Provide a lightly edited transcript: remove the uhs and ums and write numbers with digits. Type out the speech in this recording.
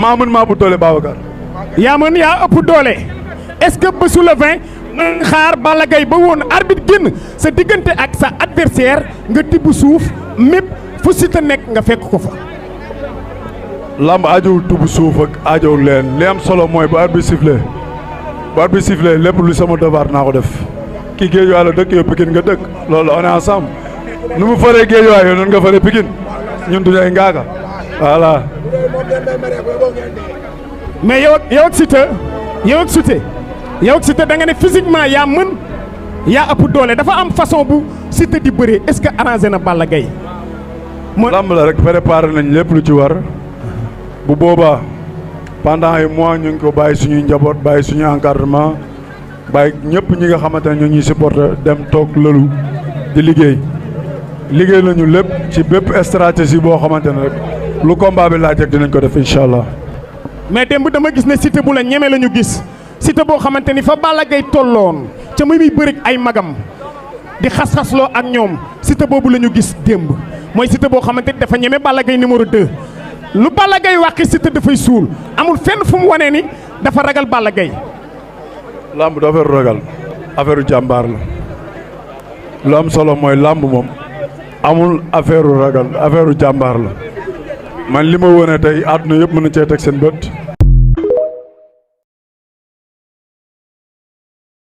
maa mën maa bu doole Babacar. yaa mën yaa ëpp doole est-ce que bésu le 20 mën xaar Balla Gaye ba woon arbitre génn sa diggante ak sa adversaire nga tibb suuf mépp fu Siteu nekk nga fekk ko fa. lamb aajowul tubb suuf ak aajowul leen li am solo mooy bu arbitre sifflé lépp lu sama devoir naa ko def kii Guédiawaye la dëkk yow Pikine nga dëkk loolu on est ensemble nu mu faree Guédiawaye yow noonu nga faree Pikine ñun du ay ngaaga voilà. mais yow ak Siteu da nga ne physiquement yaa mën yaa ëpp doole dafa am façon bu Siteu di bëree est-ce que arrangé na Balla Gaye. lamb la rek préparé nañ lépp lu ci war bu boobaa pendant ay mois ñu ngi ko bàyyi suñuy njaboot bàyyi suñuy encadrement bàyyi ñëpp ñi nga xamante ne ñoo ñuy supporter dem toog lëlu di liggéey nañu lépp ci bépp stratégie boo xamante ne rek lu combat bi laaj rek dinañ ko def incha allah. mais démb dama gis ne Siteu bu la ñeme la ñu gis Siteu boo xamante ni fa Balla Gaye tolloon ca muy bëri ay magam di xas-xasloo ak ñoom Siteu boobu la ñu gis démb mooy Siteu boo xamante ni dafa ñeme Balla Gaye numéro 2. lu Balla Gaye waxi Siteu dafay suul amul fenn fu mu wanee ni dafa ragal Balla Gaye. lamb du affaire ragal affaire jàmbaar la lu am solo mooy lamb moom amul affaire ragal affaire jàmbaar la man li ma wone tey àdduna yëpp mën na cee teg seen bët